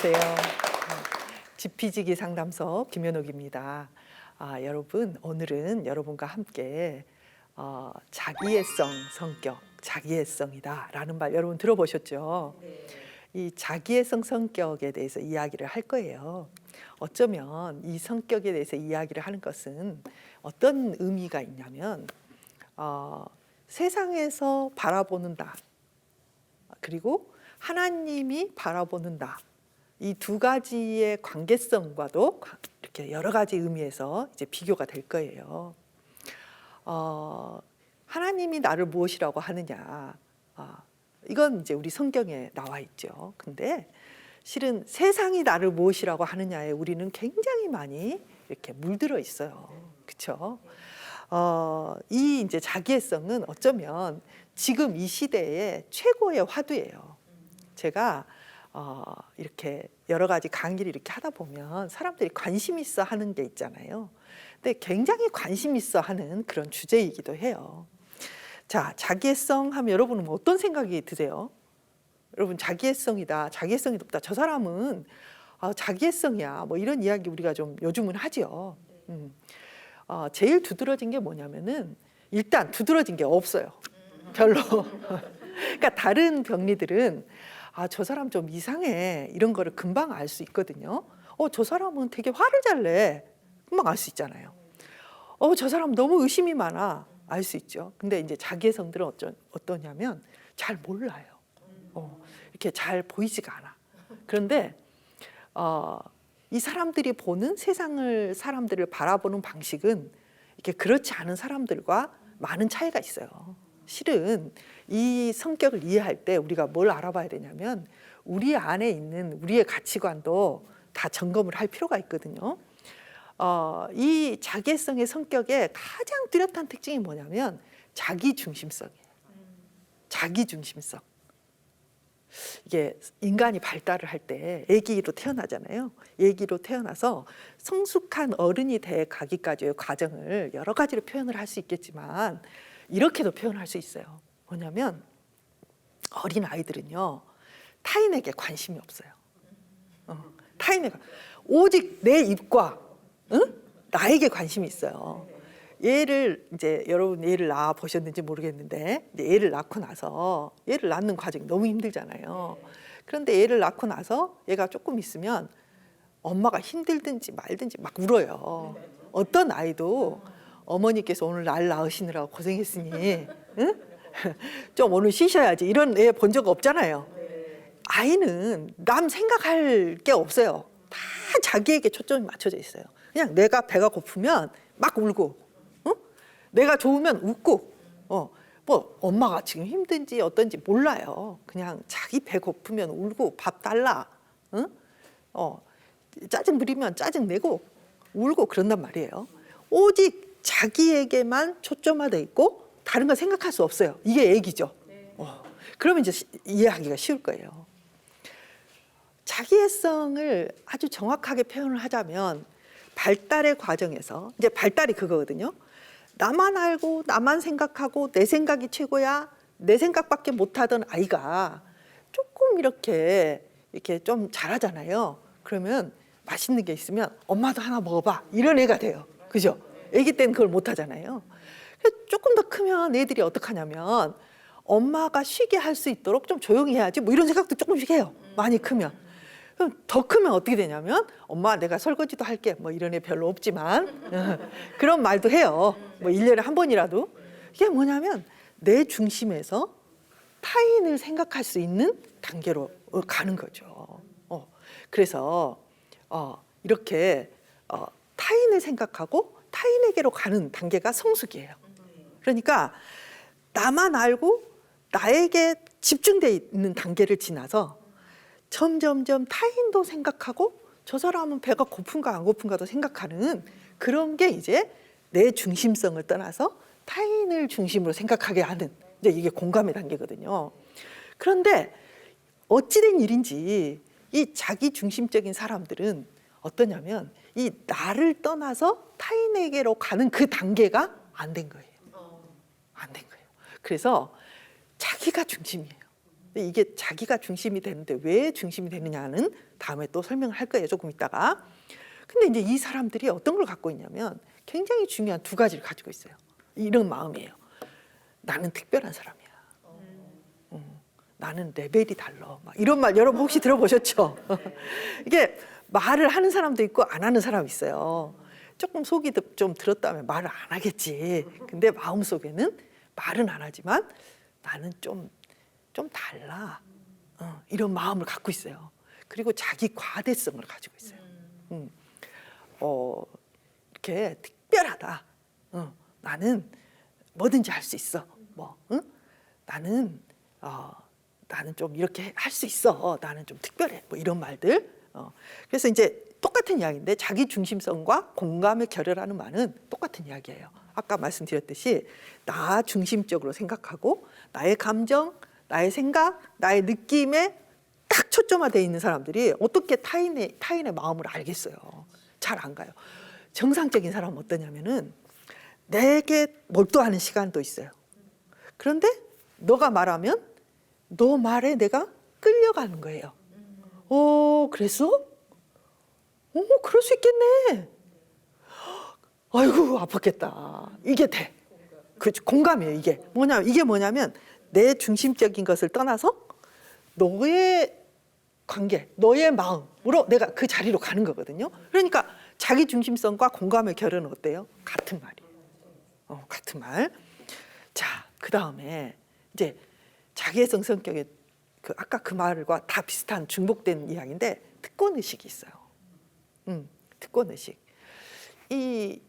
안녕하세요. 지피지기 상담소 김연옥입니다. 여러분, 오늘은 여러분과 함께 자기애성 성격, 자기애성이다라는 말 여러분 들어보셨죠? 이 자기애성 성격에 대해서 이야기를 할 거예요. 어쩌면 이 성격에 대해서 이야기를 하는 것은 어떤 의미가 있냐면 세상에서 바라보는 나, 그리고 하나님이 바라보는 나, 이 두 가지의 관계성과도 이렇게 여러 가지 의미에서 이제 비교가 될 거예요. 하나님이 나를 무엇이라고 하느냐, 이건 이제 우리 성경에 나와 있죠. 근데 실은 세상이 나를 무엇이라고 하느냐에 우리는 굉장히 많이 이렇게 물들어 있어요. 그렇죠? 이 이제 자기애성은 어쩌면 지금 이 시대의 최고의 화두예요. 제가 이렇게 여러 가지 강의를 이렇게 하다 보면 사람들이 관심 있어 하는 게 있잖아요. 근데 굉장히 관심 있어 하는 그런 주제이기도 해요. 자, 자기애성 하면 여러분은 뭐 어떤 생각이 드세요? 여러분, 자기애성이다, 자기애성이 높다, 저 사람은 자기애성이야, 뭐 이런 이야기 우리가 좀 요즘은 하죠. 제일 두드러진 게 뭐냐면은 일단 두드러진 게 없어요. 별로. 그러니까 다른 병리들은 저 사람 좀 이상해, 이런 거를 금방 알 수 있거든요. 저 사람은 되게 화를 잘 내, 금방 알 수 있잖아요. 저 사람 너무 의심이 많아, 알 수 있죠. 근데 이제 자기애성들은 어떠냐면 잘 몰라요. 이렇게 잘 보이지가 않아. 그런데 이 사람들이 보는 사람들을 바라보는 방식은 이렇게 그렇지 않은 사람들과 많은 차이가 있어요. 실은 이 성격을 이해할 때 우리가 뭘 알아봐야 되냐면 우리 안에 있는 우리의 가치관도 다 점검을 할 필요가 있거든요. 이 자기애성의 성격의 가장 뚜렷한 특징이 뭐냐면 자기중심성이에요. 자기중심성. 이게 인간이 발달을 할 때 아기로 태어나잖아요. 아기로 태어나서 성숙한 어른이 돼 가기까지의 과정을 여러 가지로 표현을 할 수 있겠지만 이렇게도 표현할 수 있어요. 뭐냐면 어린 아이들은요, 타인에게 관심이 없어요. 타인에게 오직 내 입과 나에게 관심이 있어요. 여러분 얘를 낳아 보셨는지 모르겠는데, 이제 얘를 낳고 나서 얘를 낳는 과정이 너무 힘들잖아요. 그런데 얘를 낳고 나서 얘가 조금 있으면 엄마가 힘들든지 말든지 막 울어요. 어떤 아이도 어머니께서 오늘 날 낳으시느라고 고생했으니 좀 오늘 쉬셔야지, 이런 애 본 적 없잖아요. 아이는 남 생각할 게 없어요. 다 자기에게 초점이 맞춰져 있어요. 그냥 내가 배가 고프면 막 울고, 내가 좋으면 웃고, 뭐 엄마가 지금 힘든지 어떤지 몰라요. 그냥 자기 배 고프면 울고 밥 달라, 짜증 부리면 짜증 내고 울고 그런단 말이에요. 오직 자기에게만 초점화돼 있고 다른 건 생각할 수 없어요. 이게 애기죠. 그러면 이제 이해하기가 쉬울 거예요. 자기애성을 아주 정확하게 표현을 하자면 발달의 과정에서, 이제 발달이 그거거든요. 나만 알고 나만 생각하고 내 생각이 최고야, 내 생각밖에 못하던 아이가 조금 이렇게 좀 잘하잖아요. 그러면 맛있는 게 있으면 엄마도 하나 먹어봐, 이런 애가 돼요. 그죠? 애기 때는 그걸 못하잖아요. 조금 더 크면 애들이 어떡하냐면 엄마가 쉬게 할 수 있도록 좀 조용히 해야지, 뭐 이런 생각도 조금씩 해요. 많이 크면. 그럼 더 크면 어떻게 되냐면 엄마 내가 설거지도 할게, 뭐 이런 애 별로 없지만 그런 말도 해요. 뭐 1년에 한 번이라도. 이게 뭐냐면 내 중심에서 타인을 생각할 수 있는 단계로 가는 거죠. 그래서 이렇게 타인을 생각하고 타인에게로 가는 단계가 성숙이에요. 그러니까 나만 알고 나에게 집중되어 있는 단계를 지나서 점점점 타인도 생각하고 저 사람은 배가 고픈가 안 고픈가도 생각하는 그런 게 이제 내 중심성을 떠나서 타인을 중심으로 생각하게 하는, 이제 이게 공감의 단계거든요. 그런데 어찌된 일인지 이 자기 중심적인 사람들은 어떠냐면 이 나를 떠나서 타인에게로 가는 그 단계가 안 된 거예요. 안 된 거예요. 그래서 자기가 중심이에요. 근데 이게 자기가 중심이 되는데 왜 중심이 되느냐는 다음에 또 설명을 할 거예요. 조금 있다가. 근데 이제 이 사람들이 어떤 걸 갖고 있냐면 굉장히 중요한 두 가지를 가지고 있어요. 이런 마음이에요. 나는 특별한 사람이야. 나는 레벨이 달라. 막 이런 말 여러분 혹시 들어보셨죠? 이게 말을 하는 사람도 있고 안 하는 사람이 있어요. 조금 속이 좀 들었다면 말을 안 하겠지. 근데 마음속에는 말은 안 하지만 나는 좀 달라. 이런 마음을 갖고 있어요. 그리고 자기 과대성을 가지고 있어요. 이렇게 특별하다. 나는 뭐든지 할 수 있어. 나는 좀 이렇게 할 수 있어. 나는 좀 특별해. 뭐 이런 말들. 그래서 이제 똑같은 이야기인데 자기 중심성과 공감을 결여하는 말은 똑같은 이야기예요. 아까 말씀드렸듯이 나 중심적으로 생각하고 나의 감정, 나의 생각, 나의 느낌에 딱 초점화되어 있는 사람들이 어떻게 타인의 마음을 알겠어요. 잘 안 가요. 정상적인 사람은 어떠냐면은 내게 몰두하는 시간도 있어요. 그런데 너가 말하면 너 말에 내가 끌려가는 거예요. 그랬어? 그럴 수 있겠네. 아이고 아팠겠다. 이게 돼. 그렇죠. 공감이에요. 이게 뭐냐면 내 중심적인 것을 떠나서 너의 관계, 너의 마음으로 내가 그 자리로 가는 거거든요. 그러니까 자기 중심성과 공감의 결은 어때요? 같은 말이에요. 같은 말. 자, 그 다음에 이제 자기애성 성격의 아까 그 말과 다 비슷한 중복된 이야기인데 특권 의식이 있어요. 특권 의식. 이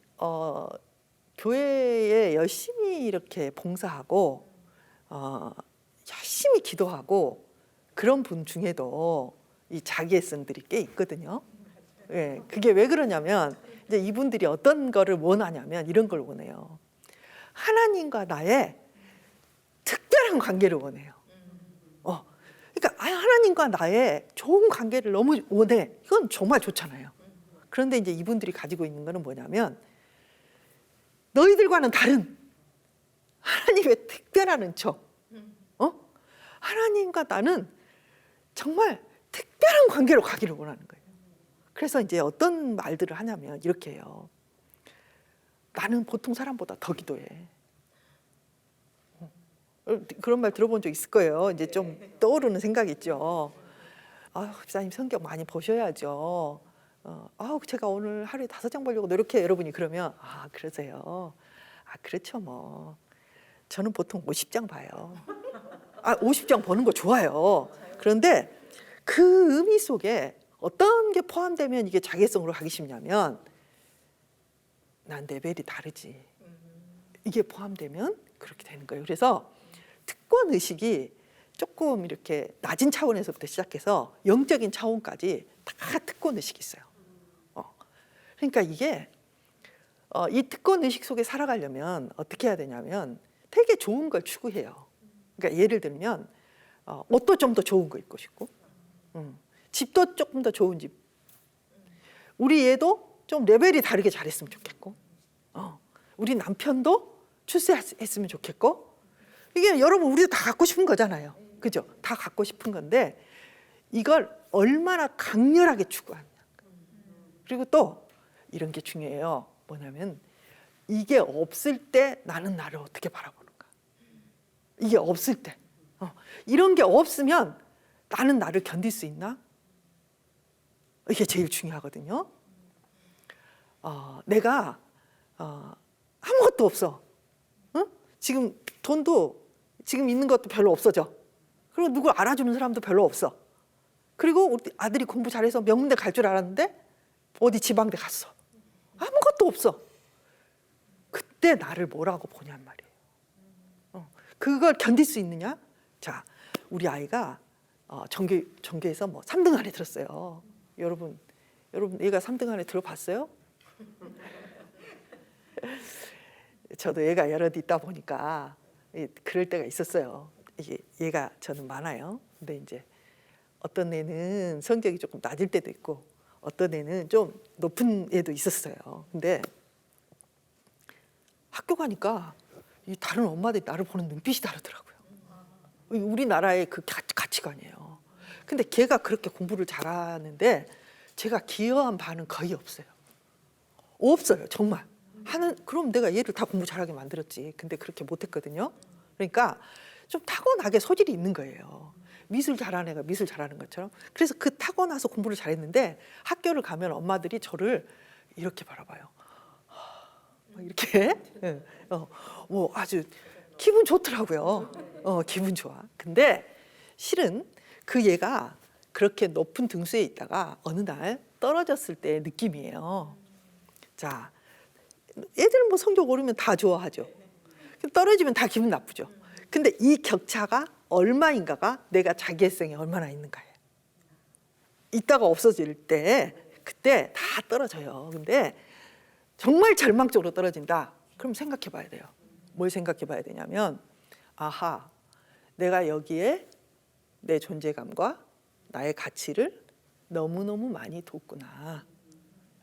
교회에 열심히 이렇게 봉사하고 열심히 기도하고 그런 분 중에도 이 자기애성들이 꽤 있거든요. 예, 그게 왜 그러냐면 이제 이분들이 어떤 거를 원하냐면 이런 걸 원해요. 하나님과 나의 특별한 관계를 원해요. 그러니까 하나님과 나의 좋은 관계를 너무 원해. 이건 정말 좋잖아요. 그런데 이제 이분들이 가지고 있는 거는 뭐냐면 너희들과는 다른 하나님의 특별한 은총. 하나님과 나는 정말 특별한 관계로 가기를 원하는 거예요. 그래서 이제 어떤 말들을 하냐면 이렇게 해요. 나는 보통 사람보다 더 기도해. 그런 말 들어본 적 있을 거예요. 이제 좀 떠오르는 생각이 있죠. 집사님 성경 많이 보셔야죠. 제가 오늘 하루에 5장 보려고 노력해요. 여러분이 그러면 그러세요. 그렇죠 뭐. 저는 보통 50장 봐요. 50장 보는 거 좋아요. 그런데 그 의미 속에 어떤 게 포함되면 이게 자기성으로 가기 쉽냐면 난 레벨이 다르지. 이게 포함되면 그렇게 되는 거예요. 그래서 특권 의식이 조금 이렇게 낮은 차원에서부터 시작해서 영적인 차원까지 다 특권 의식이 있어요. 그러니까 이게 이 특권 의식 속에 살아가려면 어떻게 해야 되냐면 되게 좋은 걸 추구해요. 그러니까 예를 들면 옷도 좀 더 좋은 거 입고 싶고, 집도 조금 더 좋은 집. 우리 얘도 좀 레벨이 다르게 잘했으면 좋겠고, 우리 남편도 출세했으면 좋겠고. 이게 여러분 우리도 다 갖고 싶은 거잖아요. 그죠? 다 갖고 싶은 건데 이걸 얼마나 강렬하게 추구하느냐. 그리고 또 이런 게 중요해요. 뭐냐면 이게 없을 때 나는 나를 어떻게 바라보는가. 이게 없을 때. 이런 게 없으면 나는 나를 견딜 수 있나? 이게 제일 중요하거든요. 내가 아무것도 없어. 지금 돈도 지금 있는 것도 별로 없어져. 그리고 누굴 알아주는 사람도 별로 없어. 그리고 우리 아들이 공부 잘해서 명문대 갈 줄 알았는데 어디 지방대 갔어. 아무것도 없어. 그때 나를 뭐라고 보냔 말이에요. 그걸 견딜 수 있느냐? 자, 우리 아이가 전교에서 뭐 3등 안에 들었어요. 여러분 얘가 3등 안에 들어봤어요? 저도 얘가 여럿 있다 보니까 그럴 때가 있었어요. 이게 얘가 저는 많아요. 근데 이제 어떤 애는 성적이 조금 낮을 때도 있고 어떤 애는 좀 높은 애도 있었어요. 근데 학교 가니까 이 다른 엄마들이 나를 보는 눈빛이 다르더라고요. 우리나라의 그 가치관이에요. 근데 걔가 그렇게 공부를 잘하는데 제가 기여한 바는 거의 없어요. 없어요, 정말. 그럼 내가 얘를 다 공부 잘하게 만들었지. 근데 그렇게 못했거든요. 그러니까 좀 타고나게 소질이 있는 거예요. 미술 잘하는 애가 미술 잘하는 것처럼. 그래서 그 타고나서 공부를 잘했는데 학교를 가면 엄마들이 저를 이렇게 바라봐요. 이렇게. 뭐 아주 기분 좋더라고요. 기분 좋아. 근데 실은 그 얘가 그렇게 높은 등수에 있다가 어느 날 떨어졌을 때의 느낌이에요. 자, 애들 뭐 성적 오르면 다 좋아하죠. 떨어지면 다 기분 나쁘죠. 근데 이 격차가 얼마인가가 내가 자기애성이 얼마나 있는가예요. 있다가 없어질 때 그때 다 떨어져요. 근데 정말 절망적으로 떨어진다. 그럼 생각해 봐야 돼요. 뭘 생각해 봐야 되냐면 아하, 내가 여기에 내 존재감과 나의 가치를 너무너무 많이 뒀구나.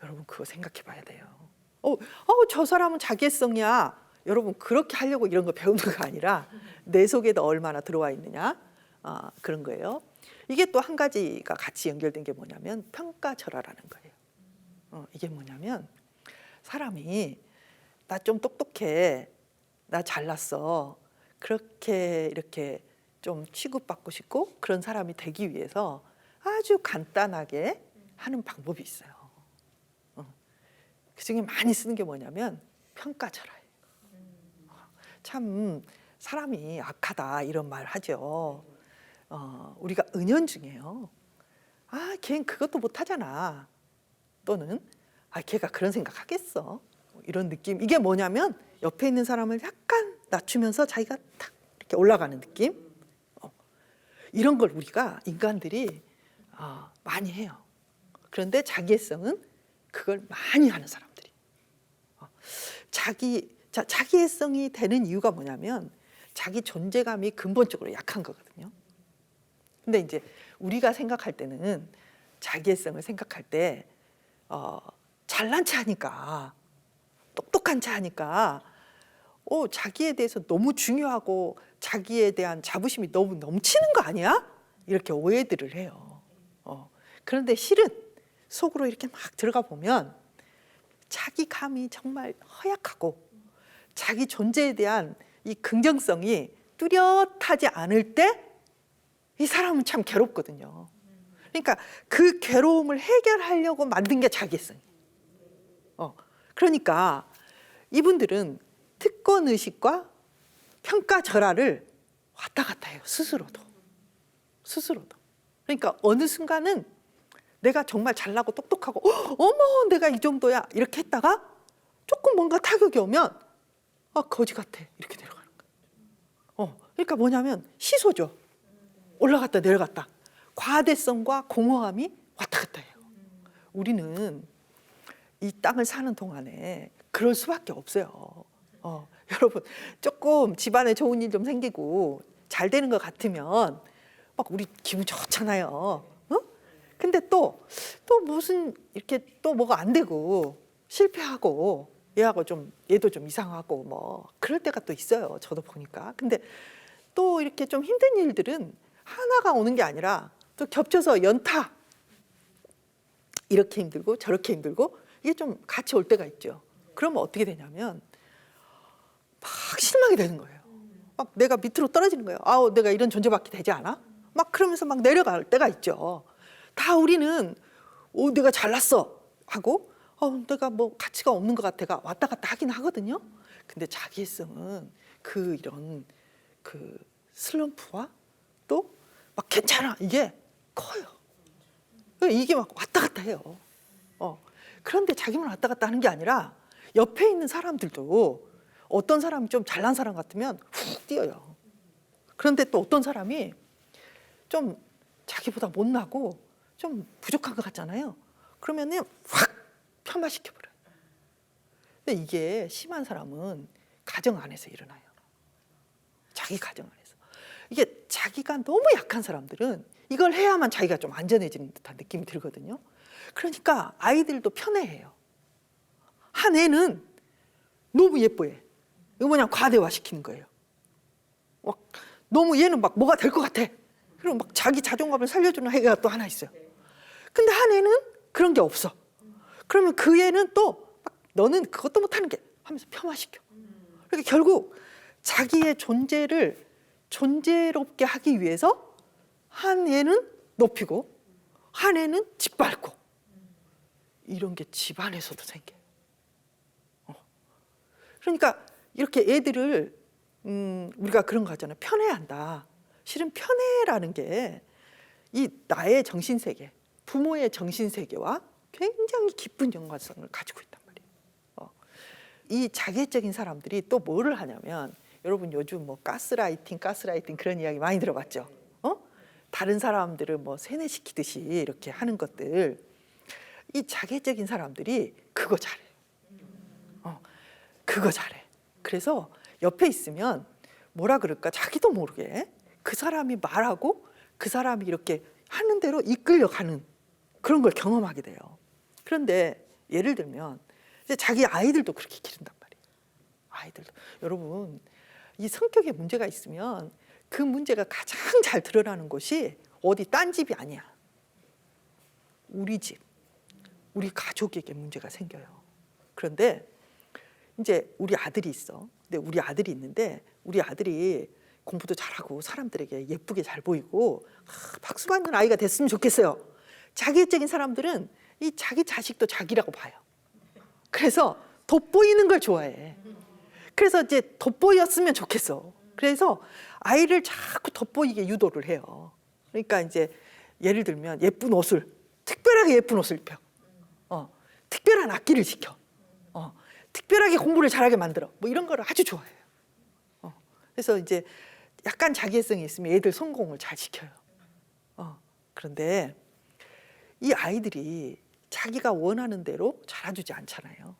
여러분 그거 생각해 봐야 돼요. 저 사람은 자기애성이야. 여러분 그렇게 하려고 이런 거 배우는 거 아니라 내 속에도 얼마나 들어와 있느냐, 그런 거예요. 이게 또 한 가지가 같이 연결된 게 뭐냐면 평가절하라는 거예요. 이게 뭐냐면 사람이 나 좀 똑똑해, 나 잘났어, 그렇게 이렇게 좀 취급받고 싶고 그런 사람이 되기 위해서 아주 간단하게 하는 방법이 있어요. 그중에 많이 쓰는 게 뭐냐면 평가절하예요. 참 사람이 악하다 이런 말 하죠. 우리가 은연중에요. 걔는 그것도 못하잖아. 또는 걔가 그런 생각 하겠어. 이런 느낌. 이게 뭐냐면 옆에 있는 사람을 약간 낮추면서 자기가 탁 이렇게 올라가는 느낌. 이런 걸 우리가 인간들이 많이 해요. 그런데 자기애성은 그걸 많이 하는 사람들이. 자기애성이 되는 이유가 뭐냐면 자기 존재감이 근본적으로 약한 거거든요. 근데 이제 우리가 생각할 때는 자기애성을 생각할 때 잘난 체 하니까, 똑똑한 체 하니까 자기에 대해서 너무 중요하고 자기에 대한 자부심이 너무 넘치는 거 아니야? 이렇게 오해들을 해요. 그런데 실은 속으로 이렇게 막 들어가 보면 자기감이 정말 허약하고 자기 존재에 대한 이 긍정성이 뚜렷하지 않을 때 이 사람은 참 괴롭거든요. 그러니까 그 괴로움을 해결하려고 만든 게 자기애성이에요. 그러니까 이분들은 특권의식과 평가절하를 왔다 갔다 해요. 스스로도. 그러니까 어느 순간은 내가 정말 잘나고 똑똑하고 어머 내가 이 정도야 이렇게 했다가 조금 뭔가 타격이 오면 거지 같아 이렇게 내려가는 거예요. 그러니까 뭐냐면 시소죠. 올라갔다 내려갔다. 과대성과 공허함이 왔다 갔다 해요. 우리는 이 땅을 사는 동안에 그럴 수밖에 없어요. 여러분 조금 집안에 좋은 일 좀 생기고 잘 되는 것 같으면 막 우리 기분 좋잖아요. 근데 또 무슨 이렇게 또 뭐가 안 되고 실패하고 얘도 좀 이상하고 뭐 그럴 때가 또 있어요. 저도 보니까. 근데 또 이렇게 좀 힘든 일들은 하나가 오는 게 아니라 또 겹쳐서 연타. 이렇게 힘들고 저렇게 힘들고 이게 좀 같이 올 때가 있죠. 그러면 어떻게 되냐면 막 실망이 되는 거예요. 막 내가 밑으로 떨어지는 거예요. 내가 이런 존재밖에 되지 않아? 막 그러면서 막 내려갈 때가 있죠. 다 우리는 내가 잘났어 하고 내가 뭐 가치가 없는 것 같아가 왔다 갔다 하긴 하거든요. 근데 자기애성은 이런 슬럼프와 또 막 괜찮아 이게 커요. 이게 막 왔다 갔다 해요. 그런데 자기만 왔다 갔다 하는 게 아니라 옆에 있는 사람들도 어떤 사람이 좀 잘난 사람 같으면 훅 뛰어요. 그런데 또 어떤 사람이 좀 자기보다 못나고 좀 부족한 것 같잖아요. 그러면은 확 폄하시켜버려요. 근데 이게 심한 사람은 가정 안에서 일어나요. 자기 가정 안에서. 이게 자기가 너무 약한 사람들은 이걸 해야만 자기가 좀 안전해지는 듯한 느낌이 들거든요. 그러니까 아이들도 편해해요. 한 애는 너무 예뻐해. 이거 뭐냐 과대화시키는 거예요. 막 너무 얘는 막 뭐가 될 것 같아. 그리고 막 자기 자존감을 살려주는 애가 또 하나 있어요. 근데 한 애는 그런 게 없어. 그러면 그 애는 또 막 너는 그것도 못하는 게 하면서 폄하시켜. 그러니까 결국 자기의 존재를 존재롭게 하기 위해서 한 애는 높이고 한 애는 짓밟고 이런 게 집안에서도 생겨요. 그러니까 이렇게 애들을 우리가 그런 거 하잖아요. 편애야 한다. 실은 편애라는 게 이 나의 정신세계, 부모의 정신세계와 굉장히 깊은 연관성을 가지고 있단 말이에요. 이 자괴적인 사람들이 또 뭐를 하냐면 여러분 요즘 뭐 가스라이팅 그런 이야기 많이 들어봤죠. 다른 사람들을 뭐 세뇌시키듯이 이렇게 하는 것들, 이 자괴적인 사람들이 그거 잘해요. 그거 잘해. 그래서 옆에 있으면 뭐라 그럴까 자기도 모르게 그 사람이 말하고 그 사람이 이렇게 하는 대로 이끌려가는 그런 걸 경험하게 돼요. 그런데 예를 들면 이제 자기 아이들도 그렇게 기른단 말이에요. 아이들도. 여러분 이 성격에 문제가 있으면 그 문제가 가장 잘 드러나는 곳이 어디 딴 집이 아니야. 우리 집, 우리 가족에게 문제가 생겨요. 그런데 이제 우리 아들이 있어. 근데 우리 아들이 있는데 우리 아들이 공부도 잘하고 사람들에게 예쁘게 잘 보이고 박수 받는 아이가 됐으면 좋겠어요. 자기애적인 사람들은 이 자기 자식도 자기라고 봐요. 그래서 돋보이는 걸 좋아해. 그래서 이제 돋보였으면 좋겠어. 그래서 아이를 자꾸 돋보이게 유도를 해요. 그러니까 이제 예를 들면 예쁜 옷을 특별하게 예쁜 옷을 입혀. 특별한 악기를 시켜. 특별하게 공부를 잘하게 만들어. 뭐 이런 거를 아주 좋아해요. 그래서 이제 약간 자기애성이 있으면 애들 성공을 잘 시켜요. 그런데 이 아이들이 자기가 원하는 대로 자라주지 않잖아요.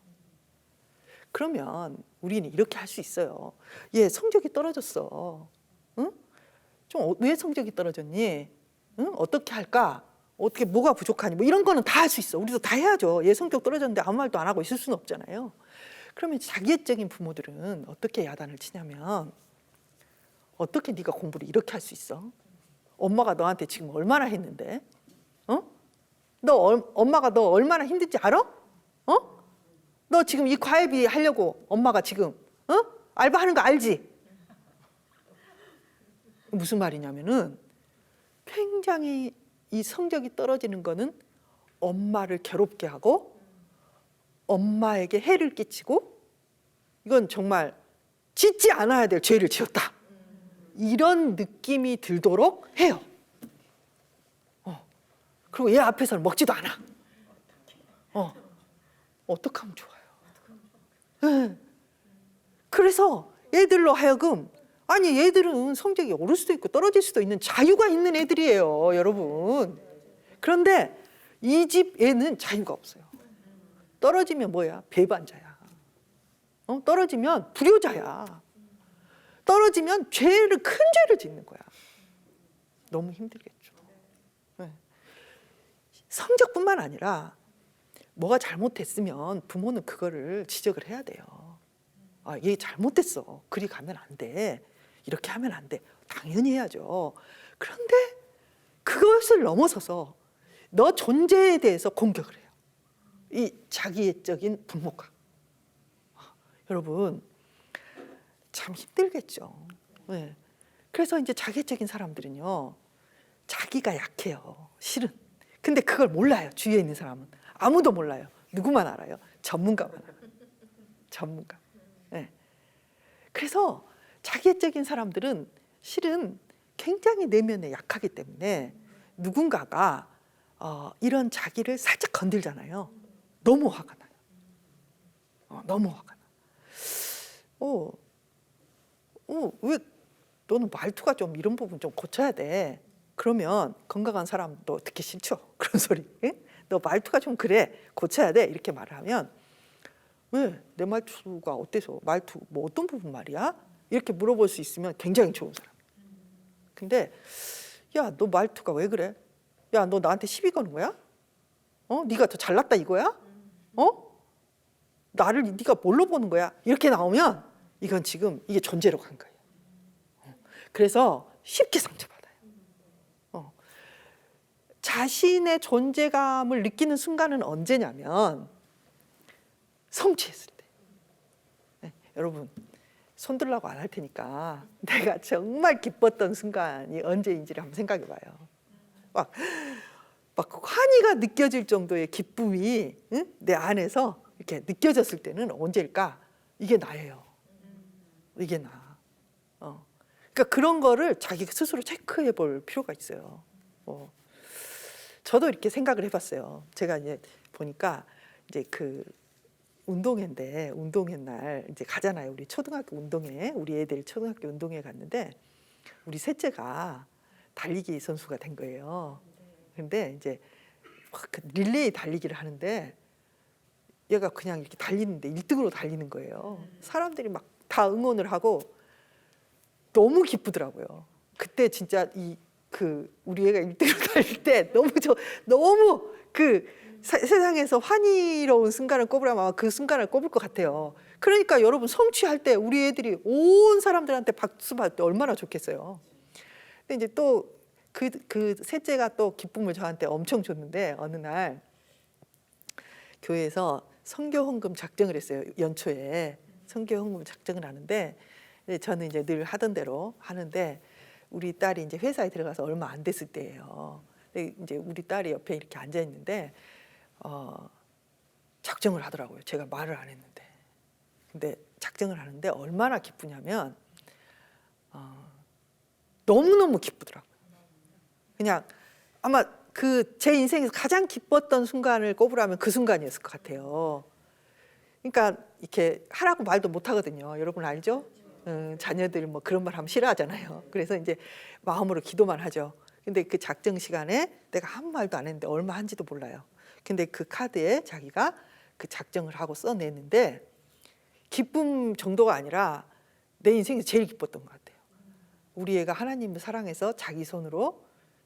그러면 우리는 이렇게 할 수 있어요. 얘 성적이 떨어졌어. 응? 좀 왜 성적이 떨어졌니? 응? 어떻게 할까? 어떻게 뭐가 부족하니? 뭐 이런 거는 다 할 수 있어. 우리도 다 해야죠. 얘 성격 떨어졌는데 아무 말도 안 하고 있을 수는 없잖아요. 그러면 자기애적인 부모들은 어떻게 야단을 치냐면 어떻게 네가 공부를 이렇게 할 수 있어? 엄마가 너한테 지금 얼마나 했는데? 엄마가 너 얼마나 힘든지 알아? 너 지금 이 과외비 하려고 엄마가 지금 알바하는 거 알지? 무슨 말이냐면은 굉장히 이 성적이 떨어지는 거는 엄마를 괴롭게 하고 엄마에게 해를 끼치고 이건 정말 짓지 않아야 될 죄를 지었다. 이런 느낌이 들도록 해요. 그리고 얘 앞에서는 먹지도 않아. 어떻게 하면 좋아요? 네. 그래서 애들로 하여금 아니 얘들은 성적이 오를 수도 있고 떨어질 수도 있는 자유가 있는 애들이에요, 여러분. 그런데 이 집 애는 자유가 없어요. 떨어지면 뭐야? 배반자야. 떨어지면 불효자야. 떨어지면 큰 죄를 짓는 거야. 너무 힘들겠죠. 네. 성적뿐만 아니라 뭐가 잘못됐으면 부모는 그거를 지적을 해야 돼요. 얘 잘못됐어. 그리 가면 안 돼. 이렇게 하면 안 돼. 당연히 해야죠. 그런데 그것을 넘어서서 너 존재에 대해서 공격을 해요. 이 자기애적인 부모가. 여러분 참 힘들겠죠. 네. 그래서 이제 자기애적인 사람들은요, 자기가 약해요. 실은. 근데 그걸 몰라요. 주위에 있는 사람은 아무도 몰라요. 누구만 알아요? 전문가만 알아요. 전문가. 네. 그래서 자기애적인 사람들은 실은 굉장히 내면에 약하기 때문에 누군가가 이런 자기를 살짝 건들잖아요. 너무 화가 나요. 너무 화가 나. 왜 너는 말투가 좀 이런 부분 좀 고쳐야 돼. 그러면 건강한 사람도 듣기 싫죠. 그런 소리. 응? 너 말투가 좀 그래. 고쳐야 돼. 이렇게 말을 하면 왜? 내 말투가 어때서? 말투 뭐 어떤 부분 말이야? 이렇게 물어볼 수 있으면 굉장히 좋은 사람. 근데 야, 너 말투가 왜 그래? 야, 너 나한테 시비 거는 거야? 네가 더 잘났다 이거야? 나를 네가 뭘로 보는 거야? 이렇게 나오면 이건 지금 이게 존재로 간 거예요. 그래서 쉽게 상처받아요. 자신의 존재감을 느끼는 순간은 언제냐면 성취했을 때. 네, 여러분 손들라고 안 할 테니까 내가 정말 기뻤던 순간이 언제인지를 한번 생각해 봐요. 막 환희가 느껴질 정도의 기쁨이 내 안에서 이렇게 느껴졌을 때는 언제일까? 이게 나예요. 이게 나. 그러니까 그런 거를 자기 스스로 체크해 볼 필요가 있어요. 저도 이렇게 생각을 해봤어요. 제가 이제 보니까 이제 그 운동회인데 운동회 날 이제 가잖아요. 우리 초등학교 운동회, 우리 애들 초등학교 운동회 갔는데 우리 셋째가 달리기 선수가 된 거예요. 근데 이제 막 그 릴레이 달리기를 하는데 얘가 그냥 이렇게 달리는데 1등으로 달리는 거예요. 사람들이 막 다 응원을 하고 너무 기쁘더라고요. 그때 진짜 우리 애가 1등으로 달릴 때 너무 그 세상에서 환희로운 순간을 꼽으라면 아마 그 순간을 꼽을 것 같아요. 그러니까 여러분 성취할 때 우리 애들이 온 사람들한테 박수 받을 때 얼마나 좋겠어요. 근데 이제 또 그 셋째가 또 기쁨을 저한테 엄청 줬는데 어느 날 교회에서 선교 헌금 작정을 했어요. 연초에 선교 헌금 작정을 하는데 저는 이제 늘 하던 대로 하는데 우리 딸이 이제 회사에 들어가서 얼마 안 됐을 때예요. 근데 이제 우리 딸이 옆에 이렇게 앉아 있는데 작정을 하더라고요. 제가 말을 안 했는데. 근데 작정을 하는데 얼마나 기쁘냐면 너무너무 기쁘더라고요. 그냥 아마 제 인생에서 가장 기뻤던 순간을 꼽으라면 그 순간이었을 것 같아요. 그러니까 이렇게 하라고 말도 못 하거든요. 여러분 알죠? 자녀들 뭐 그런 말 하면 싫어하잖아요. 그래서 이제 마음으로 기도만 하죠. 근데 그 작정 시간에 내가 아무 말도 안 했는데 얼마 한지도 몰라요. 근데 그 카드에 자기가 그 작정을 하고 써냈는데 기쁨 정도가 아니라 내 인생에서 제일 기뻤던 것 같아요. 우리 애가 하나님을 사랑해서 자기 손으로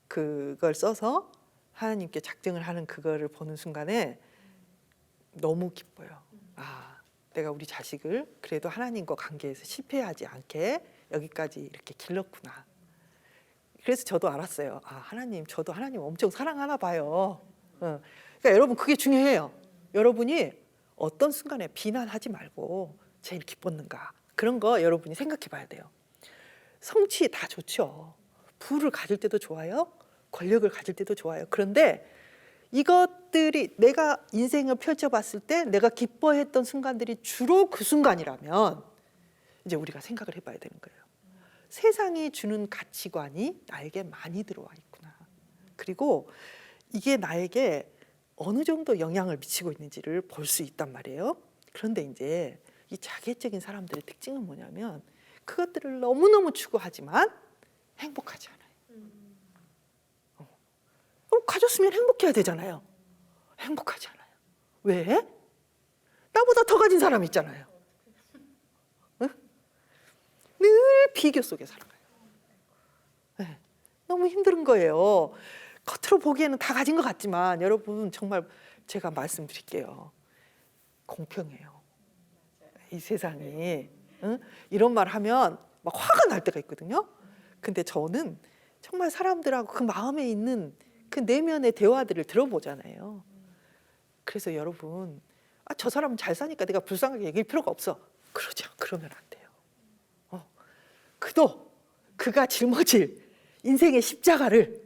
그걸 써서 하나님께 작정을 하는 그거를 보는 순간에 너무 기뻐요. 내가 우리 자식을 그래도 하나님과 관계에서 실패하지 않게 여기까지 이렇게 길렀구나. 그래서 저도 알았어요. 하나님, 저도 하나님 엄청 사랑하나 봐요. 그러니까 여러분 그게 중요해요. 여러분이 어떤 순간에 비난하지 말고 제일 기뻤는가. 그런 거 여러분이 생각해 봐야 돼요. 성취 다 좋죠. 부를 가질 때도 좋아요. 권력을 가질 때도 좋아요. 그런데 이것들이 내가 인생을 펼쳐봤을 때 내가 기뻐했던 순간들이 주로 그 순간이라면 이제 우리가 생각을 해봐야 되는 거예요. 세상이 주는 가치관이 나에게 많이 들어와 있구나. 그리고 이게 나에게 어느 정도 영향을 미치고 있는지를 볼 수 있단 말이에요. 그런데 이제 이 자괴적인 사람들의 특징은 뭐냐면 그것들을 너무너무 추구하지만 행복하지 않아요. 가졌으면 행복해야 되잖아요. 행복하지 않아요. 왜? 나보다 더 가진 사람 있잖아요. 응? 늘 비교 속에 살아가요. 네. 너무 힘든 거예요. 겉으로 보기에는 다 가진 것 같지만 여러분 정말 제가 말씀드릴게요. 공평해요. 이 세상이. 응? 이런 말 하면 막 화가 날 때가 있거든요. 근데 저는 정말 사람들하고 그 마음에 있는 그 내면의 대화들을 들어보잖아요. 그래서 여러분, 저 사람은 잘 사니까 내가 불쌍하게 얘기할 필요가 없어. 그러면 안 돼요. 그가 짊어질 인생의 십자가를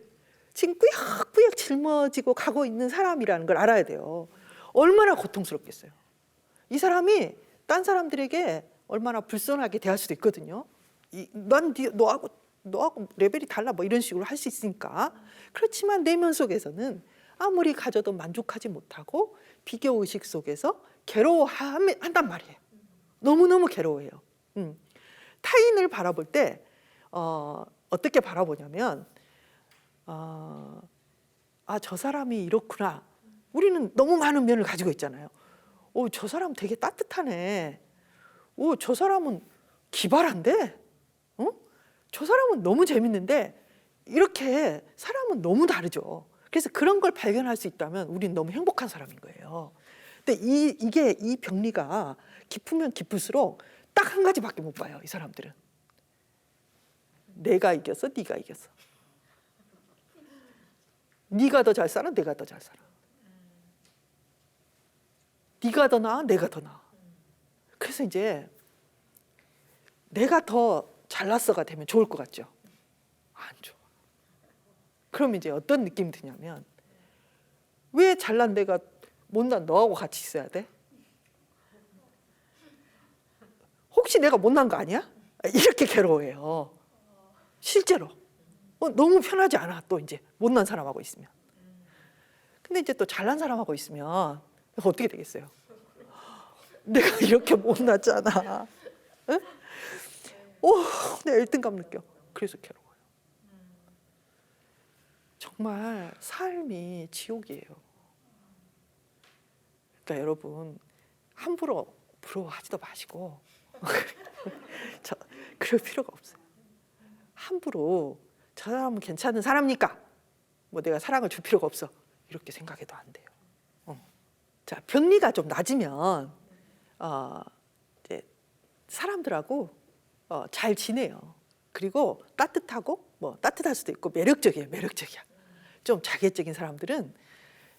지금 꾸역꾸역 짊어지고 가고 있는 사람이라는 걸 알아야 돼요. 얼마나 고통스럽겠어요. 이 사람이 딴 사람들에게 얼마나 불손하게 대할 수도 있거든요. 너하고 레벨이 달라 뭐 이런 식으로 할 수 있으니까. 그렇지만 내면 속에서는 아무리 가져도 만족하지 못하고 비교의식 속에서 괴로워한단 말이에요. 너무너무 괴로워해요. 타인을 바라볼 때 어떻게 바라보냐면 저 사람이 이렇구나. 우리는 너무 많은 면을 가지고 있잖아요. 저 사람 되게 따뜻하네. 저 사람은 기발한데? 저 사람은 너무 재밌는데? 이렇게 사람은 너무 다르죠. 그래서 그런 걸 발견할 수 있다면 우리는 너무 행복한 사람인 거예요. 근데 이 병리가 깊으면 깊을수록 딱 한 가지밖에 못 봐요. 이 사람들은 내가 이겼어, 네가 이겼어. 네가 더 잘 살아, 내가 더 잘 살아. 네가 더 나아, 내가 더 나아. 그래서 이제 내가 더 잘났어가 되면 좋을 것 같죠? 안 좋아. 그럼 이제 어떤 느낌이 드냐면 왜 잘난 내가 못난 너하고 같이 있어야 돼? 혹시 내가 못난 거 아니야? 이렇게 괴로워해요. 실제로. 너무 편하지 않아. 또 이제 못난 사람하고 있으면. 근데 이제 또 잘난 사람하고 있으면 어떻게 되겠어요? 내가 이렇게 못났잖아. 응? 내가 1등감 느껴. 그래서 괴로워요. 정말 삶이 지옥이에요. 그러니까 여러분 함부로 부러워하지도 마시고 그럴 필요가 없어요. 함부로 저 사람은 괜찮은 사람이니까 뭐 내가 사랑을 줄 필요가 없어 이렇게 생각해도 안 돼요. 자, 병리가 좀 낮으면 이제 사람들하고 잘 지내요. 그리고 따뜻하고 뭐 따뜻할 수도 있고 매력적이에요. 매력적이야. 좀 자기애적인 사람들은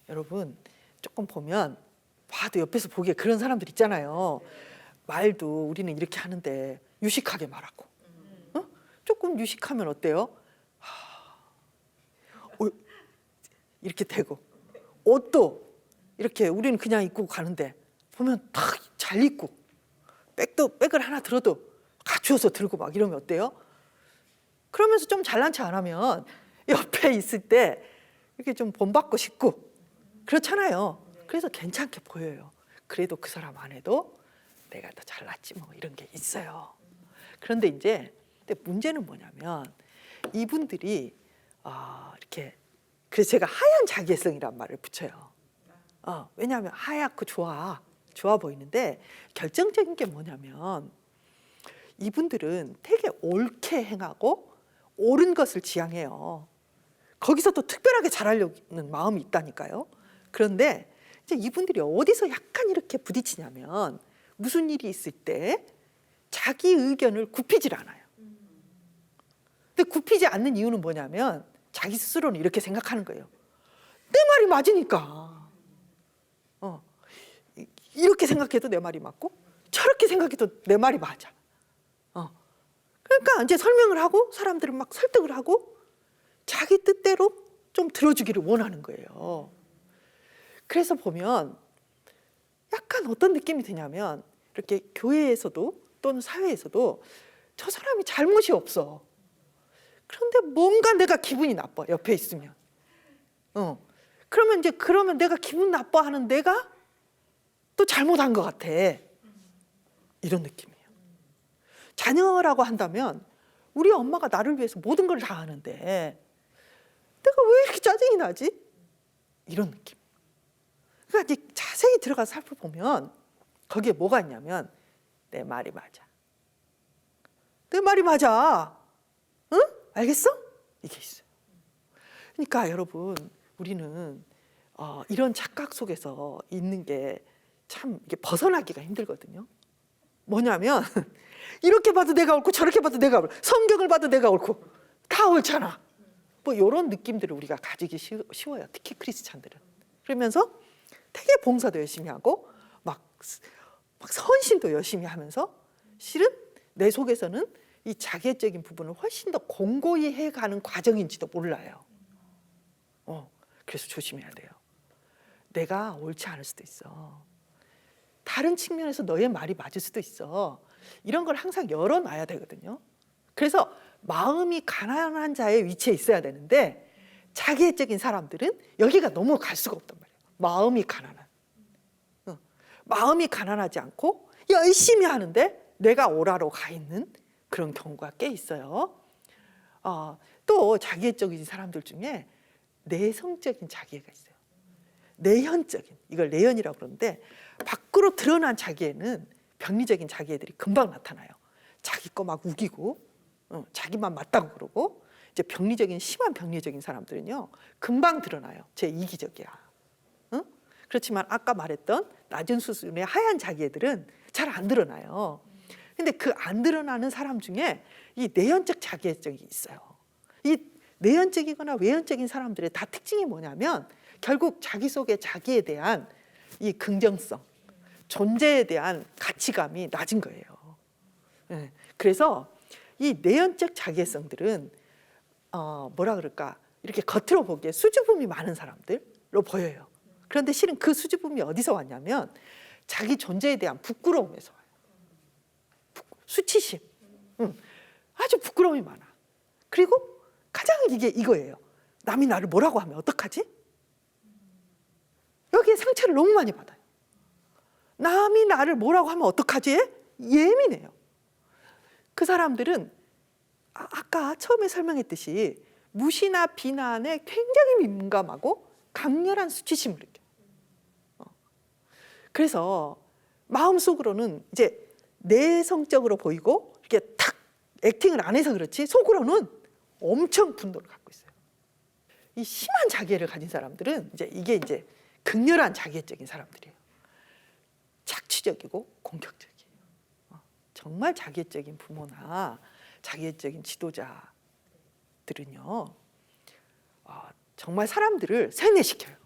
여러분 조금 보면 봐도 옆에서 보기에 그런 사람들 있잖아요. 말도 우리는 이렇게 하는데 유식하게 말하고 조금 유식하면 어때요? 이렇게 되고 옷도 이렇게 우리는 그냥 입고 가는데 보면 다 잘 입고 백을 하나 들어도 갖추어서 들고 막 이러면 어때요? 그러면서 좀 잘난 체 안 하면 옆에 있을 때 이렇게 좀 본받고 싶고 그렇잖아요. 그래서 괜찮게 보여요. 그래도 그 사람 안에도 내가 더 잘났지 뭐 이런 게 있어요. 그런데 이제 근데 문제는 뭐냐면 이분들이 이렇게 그래서 제가 하얀 자기애성이란 말을 붙여요. 왜냐하면 하얗고 좋아 보이는데 결정적인 게 뭐냐면 이분들은 되게 옳게 행하고 옳은 것을 지향해요. 거기서 또 특별하게 잘하려는 마음이 있다니까요. 그런데 이제 이분들이 어디서 약간 이렇게 부딪히냐면 무슨 일이 있을 때 자기 의견을 굽히질 않아요. 근데 굽히지 않는 이유는 뭐냐면 자기 스스로는 이렇게 생각하는 거예요. 내 말이 맞으니까. 이렇게 생각해도 내 말이 맞고 저렇게 생각해도 내 말이 맞아. 그러니까 이제 설명을 하고 사람들을 막 설득을 하고 자기 뜻대로 좀 들어주기를 원하는 거예요. 그래서 보면 약간 어떤 느낌이 드냐면 이렇게 교회에서도 또는 사회에서도 저 사람이 잘못이 없어. 그런데 뭔가 내가 기분이 나빠 옆에 있으면. 그러면 내가 기분 나빠하는 내가 또 잘못한 것 같아. 이런 느낌이에요. 자녀라고 한다면 우리 엄마가 나를 위해서 모든 걸 다 하는데 내가 왜 이렇게 짜증이 나지? 이런 느낌. 그러니까 이제 자세히 들어가서 살펴보면 거기에 뭐가 있냐면 내 말이 맞아. 내 말이 맞아. 응? 알겠어? 이게 있어요. 그러니까 여러분 우리는 이런 착각 속에서 있는 게 참 이게 벗어나기가 힘들거든요. 뭐냐면 이렇게 봐도 내가 옳고 저렇게 봐도 내가 옳고 성경을 봐도 내가 옳고 다 옳잖아. 뭐 이런 느낌들을 우리가 가지기 쉬워요. 특히 크리스찬들은. 그러면서 되게 봉사도 열심히 하고 막 헌신도 열심히 하면서 실은 내 속에서는 이 자기애적인 부분을 훨씬 더 공고히 해가는 과정인지도 몰라요. 그래서 조심해야 돼요. 내가 옳지 않을 수도 있어. 다른 측면에서 너의 말이 맞을 수도 있어. 이런 걸 항상 열어놔야 되거든요. 그래서 마음이 가난한 자의 위치에 있어야 되는데 자기애적인 사람들은 여기가 너무 갈 수가 없단 말이에요. 마음이 가난한. 마음이 가난하지 않고 열심히 하는데 내가 오라로 가 있는 그런 경우가 꽤 있어요. 또 자기애적인 사람들 중에 내성적인 자기애가 있어요. 내현적인, 이걸 내현이라고 그러는데 밖으로 드러난 자기애는 병리적인 자기애들이 금방 나타나요. 자기 거 막 우기고 자기만 맞다고 그러고 이제 병리적인 심한 병리적인 사람들은요 금방 드러나요. 제 이기적이야. 그렇지만 아까 말했던 낮은 수준의 하얀 자기애들은 잘 안 드러나요. 근데 그 안 드러나는 사람 중에 이 내연적 자기애적이 있어요. 이 내연적이거나 외연적인 사람들의 다 특징이 뭐냐면 결국 자기 속에 자기에 대한 이 긍정성, 존재에 대한 가치감이 낮은 거예요. 네. 그래서 이 내연적 자기애성들은 뭐라 그럴까, 이렇게 겉으로 보기에 수줍음이 많은 사람들로 보여요. 그런데 실은 그 수줍음이 어디서 왔냐면 자기 존재에 대한 부끄러움에서 와요. 수치심. 아주 부끄러움이 많아. 그리고 가장 이게 이거예요. 남이 나를 뭐라고 하면 어떡하지? 여기에 상처를 너무 많이 받아요. 남이 나를 뭐라고 하면 어떡하지? 예민해요. 그 사람들은 아까 처음에 설명했듯이 무시나 비난에 굉장히 민감하고 강렬한 수치심을 느껴요. 그래서 마음속으로는 이제 내성적으로 보이고 이렇게 탁 액팅을 안 해서 그렇지 속으로는 엄청 분노를 갖고 있어요. 이 심한 자기애를 가진 사람들은 이게 이제 극렬한 자기애적인 사람들이에요. 착취적이고 공격적이에요. 정말 자기애적인 부모나 자기애적인 지도자들은요, 정말 사람들을 세뇌시켜요.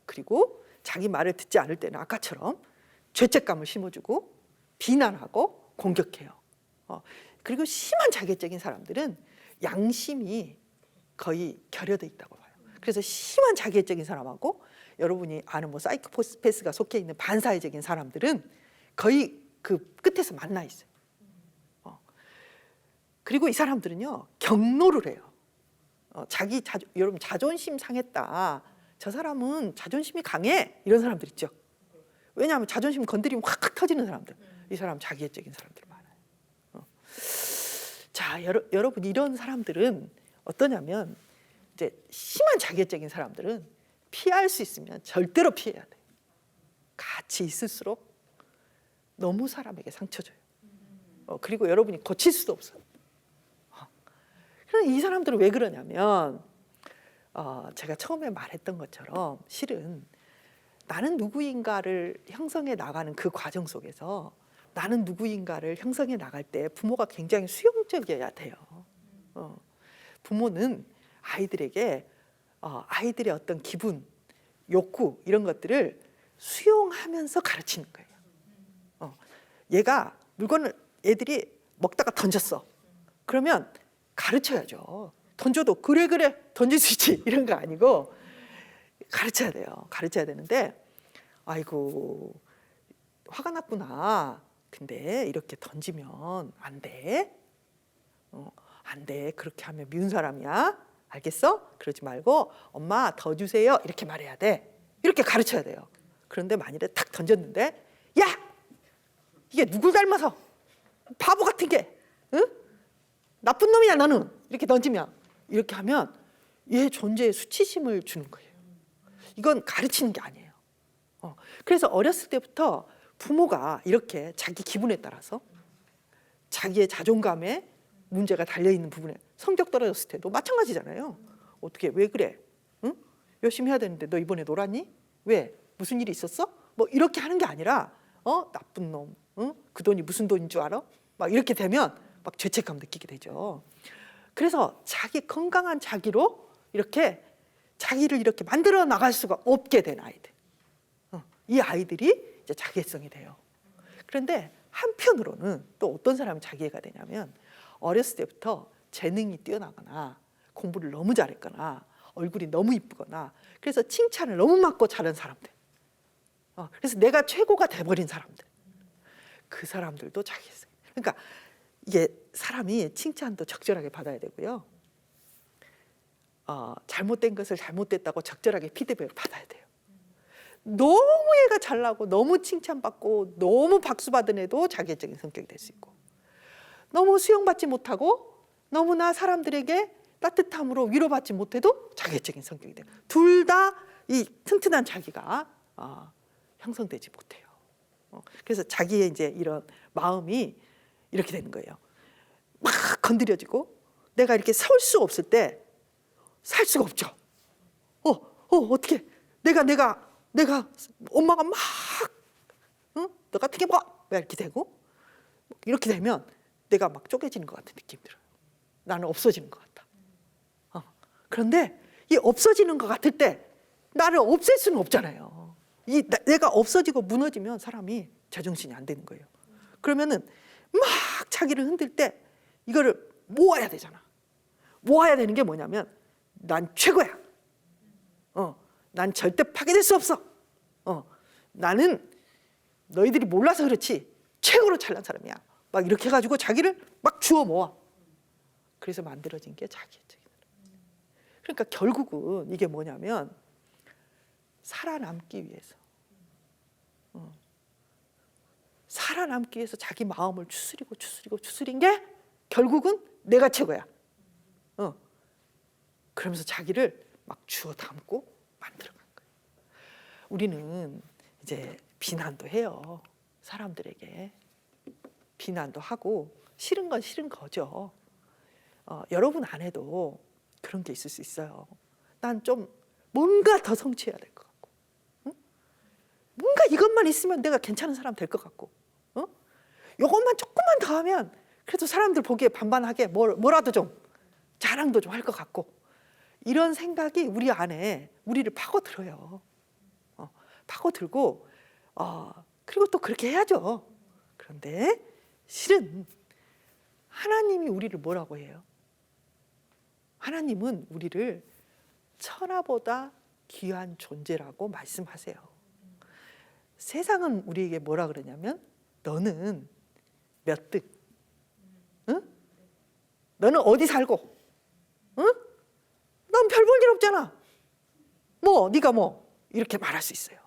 그리고 자기 말을 듣지 않을 때는 아까처럼 죄책감을 심어주고 비난하고 공격해요. 그리고 심한 자기애적인 사람들은 양심이 거의 결여돼 있다고 봐요. 그래서 심한 자기애적인 사람하고 여러분이 아는 뭐 사이코패스가 속해 있는 반사회적인 사람들은 거의 그 끝에서 만나 있어요. 그리고 이 사람들은요 경노를 해요. 여러분 자존심 상했다. 저 사람은 자존심이 강해. 이런 사람들 있죠. 왜냐하면 자존심 건드리면 확 터지는 사람들. 이 사람 자기애적인 사람들 많아요. 자, 여러분 이런 사람들은 어떠냐면 이제 심한 자기애적인 사람들은 피할 수 있으면 절대로 피해야 돼요. 같이 있을수록 너무 사람에게 상처 줘요. 그리고 여러분이 고칠 수도 없어요. 그럼 이 사람들은 왜 그러냐면 제가 처음에 말했던 것처럼 실은 나는 누구인가를 형성해 나가는 그 과정 속에서 나는 누구인가를 형성해 나갈 때 부모가 굉장히 수용적이어야 돼요. 부모는 아이들에게 아이들의 어떤 기분, 욕구 이런 것들을 수용하면서 가르치는 거예요. 얘가 물건을 애들이 먹다가 던졌어. 그러면 가르쳐야죠. 던져도 그래 던질 수 있지 이런 거 아니고 가르쳐야 돼요. 가르쳐야 되는데 아이고 화가 났구나. 근데 이렇게 던지면 안 돼. 안 돼. 그렇게 하면 미운 사람이야. 알겠어? 그러지 말고 엄마 더 주세요. 이렇게 말해야 돼. 이렇게 가르쳐야 돼요. 그런데 만일에 탁 던졌는데 야! 이게 누굴 닮아서 바보 같은 게 응? 나쁜 놈이야 너는. 이렇게 던지면 이렇게 하면 얘 존재에 수치심을 주는 거예요. 이건 가르치는 게 아니에요. 그래서 어렸을 때부터 부모가 이렇게 자기 기분에 따라서 자기의 자존감에 문제가 달려있는 부분에 성적 떨어졌을 때도 마찬가지잖아요. 어떻게 왜 그래? 응? 열심히 해야 되는데 너 이번에 놀았니? 왜? 무슨 일이 있었어? 뭐 이렇게 하는 게 아니라 나쁜 놈, 응? 그 돈이 무슨 돈인 줄 알아? 막 이렇게 되면 막 죄책감 느끼게 되죠. 그래서 자기 건강한 자기로 이렇게 자기를 이렇게 만들어 나갈 수가 없게 된 아이들. 이 아이들이 이제 자기애성이 돼요. 그런데 한편으로는 또 어떤 사람이 자기애가 되냐면 어렸을 때부터 재능이 뛰어나거나 공부를 너무 잘했거나 얼굴이 너무 이쁘거나 그래서 칭찬을 너무 맞고 자란 사람들. 그래서 내가 최고가 돼버린 사람들. 그 사람들도 자기애성. 그러니까 이게 사람이 칭찬도 적절하게 받아야 되고요. 잘못된 것을 잘못됐다고 적절하게 피드백을 받아야 돼요. 너무 얘가 잘나고 너무 칭찬받고 너무 박수받은 애도 자기애적인 성격이 될 수 있고 너무 수용받지 못하고 너무나 사람들에게 따뜻함으로 위로받지 못해도 자기애적인 성격이 돼요. 둘 다 이 튼튼한 자기가 형성되지 못해요. 그래서 자기의 이제 이런 마음이 이렇게 되는 거예요. 막 건드려지고 내가 이렇게 설 수 없을 때 살 수가 없죠. 어떻게 내가 엄마가 막 너 같은 게 뭐 이렇게 되고 이렇게 되면 내가 막 쪼개지는 것 같은 느낌이 들어요. 나는 없어지는 것 같다. 그런데 이 없어지는 것 같을 때 나를 없앨 수는 없잖아요. 내가 없어지고 무너지면 사람이 제정신이 안 되는 거예요. 그러면은 막 자기를 흔들 때 이거를 모아야 되잖아. 모아야 되는 게 뭐냐면 난 최고야. 난 절대 파괴될 수 없어. 나는 너희들이 몰라서 그렇지 최고로 잘난 사람이야. 막 이렇게 해가지고 자기를 막 주워 모아. 그래서 만들어진 게 자기애적인 사람. 그러니까 결국은 이게 뭐냐면 살아남기 위해서 살아남기 위해서 자기 마음을 추스린 게 결국은 내가 최고야. 그러면서 자기를 막 주워 담고 만들어간 거예요. 우리는 이제 비난도 해요. 사람들에게 비난도 하고 싫은 건 싫은 거죠. 여러분 안에도 그런 게 있을 수 있어요. 난 좀 뭔가 더 성취해야 될 것 같고, 뭔가 이것만 있으면 내가 괜찮은 사람 될 것 같고, 이것만 조금만 더 하면 그래도 사람들 보기에 반반하게 뭐라도 좀 자랑도 좀 할 것 같고, 이런 생각이 우리 안에 우리를 파고들어요. 파고들고 그리고 또 그렇게 해야죠. 그런데 실은 하나님이 우리를 뭐라고 해요? 하나님은 우리를 천하보다 귀한 존재라고 말씀하세요. 세상은 우리에게 뭐라 그러냐면 너는 몇 등? 응? 너는 어디 살고? 응? 넌 별 볼 일 없잖아. 네가 이렇게 말할 수 있어요.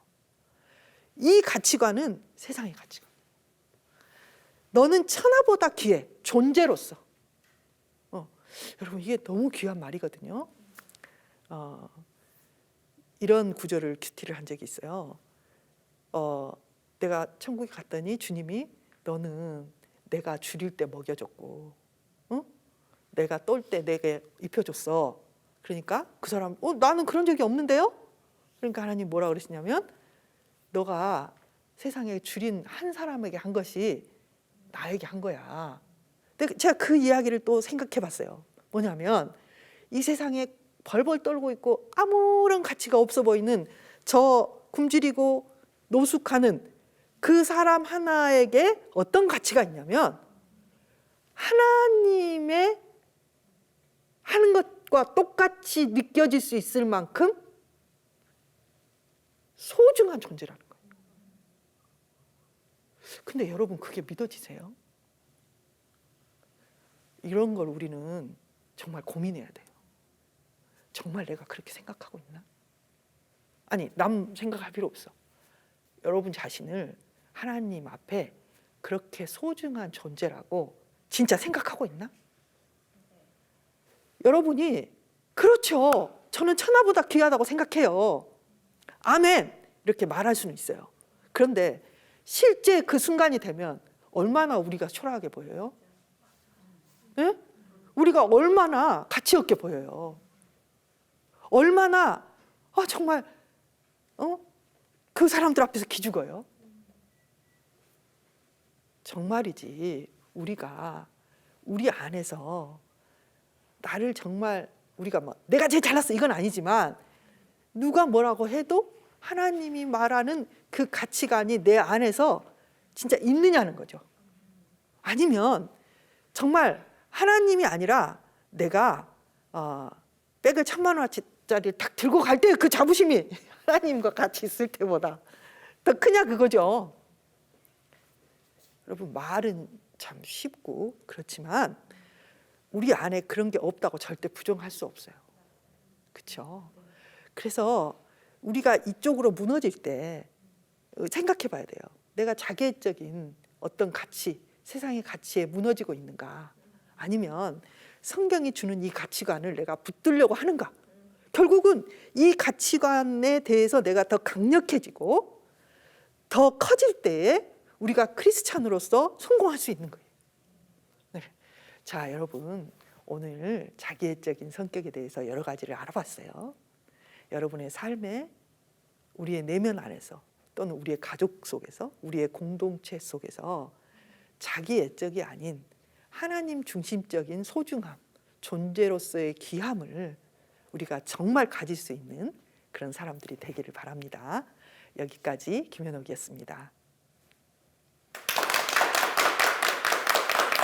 이 가치관은 세상의 가치관. 너는 천하보다 귀해. 존재로서. 여러분 이게 너무 귀한 말이거든요. 이런 구절을 큐티를 한 적이 있어요. 내가 천국에 갔더니 주님이 너는 내가 줄일 때 먹여줬고, 내가 똘 때 내게 입혀줬어. 그러니까 그 사람 나는 그런 적이 없는데요? 그러니까 하나님 뭐라 그러시냐면 너가 세상에 줄인 한 사람에게 한 것이 나에게 한 거야. 근데 제가 그 이야기를 또 생각해 봤어요. 뭐냐면 이 세상에 벌벌 떨고 있고 아무런 가치가 없어 보이는 저 굶주리고 노숙하는 그 사람 하나에게 어떤 가치가 있냐면 하나님의 하는 것과 똑같이 느껴질 수 있을 만큼 소중한 존재라는 거예요. 근데 여러분 그게 믿어지세요? 이런 걸 우리는 정말 고민해야 돼요. 정말 내가 그렇게 생각하고 있나? 아니, 남 생각할 필요 없어. 여러분 자신을 하나님 앞에 그렇게 소중한 존재라고 진짜 생각하고 있나? 여러분이 그렇죠. 저는 천하보다 귀하다고 생각해요. 아멘. 이렇게 말할 수는 있어요. 그런데 실제 그 순간이 되면 얼마나 우리가 초라하게 보여요? 네? 우리가 얼마나 가치 없게 보여요. 얼마나 정말 그 사람들 앞에서 기죽어요. 정말이지 우리가 우리 안에서 나를 정말 우리가 내가 제일 잘났어 이건 아니지만 누가 뭐라고 해도 하나님이 말하는 그 가치관이 내 안에서 진짜 있느냐는 거죠. 아니면 정말 하나님이 아니라 내가 백을 1,000만 원짜리를 딱 들고 갈 때 그 자부심이 하나님과 같이 있을 때보다 더 크냐 그거죠. 여러분 말은 참 쉽고 그렇지만 우리 안에 그런 게 없다고 절대 부정할 수 없어요. 그렇죠? 그래서 우리가 이쪽으로 무너질 때 생각해 봐야 돼요. 내가 자기애적인 어떤 가치, 세상의 가치에 무너지고 있는가? 아니면 성경이 주는 이 가치관을 내가 붙들려고 하는가? 결국은 이 가치관에 대해서 내가 더 강력해지고 더 커질 때에 우리가 크리스찬으로서 성공할 수 있는 거예요. 네. 자, 여러분 오늘 자기애적인 성격에 대해서 여러 가지를 알아봤어요. 여러분의 삶에 우리의 내면 안에서 또는 우리의 가족 속에서 우리의 공동체 속에서 자기 애적이 아닌 하나님 중심적인 소중함, 존재로서의 귀함을 우리가 정말 가질 수 있는 그런 사람들이 되기를 바랍니다. 여기까지 김현옥이었습니다.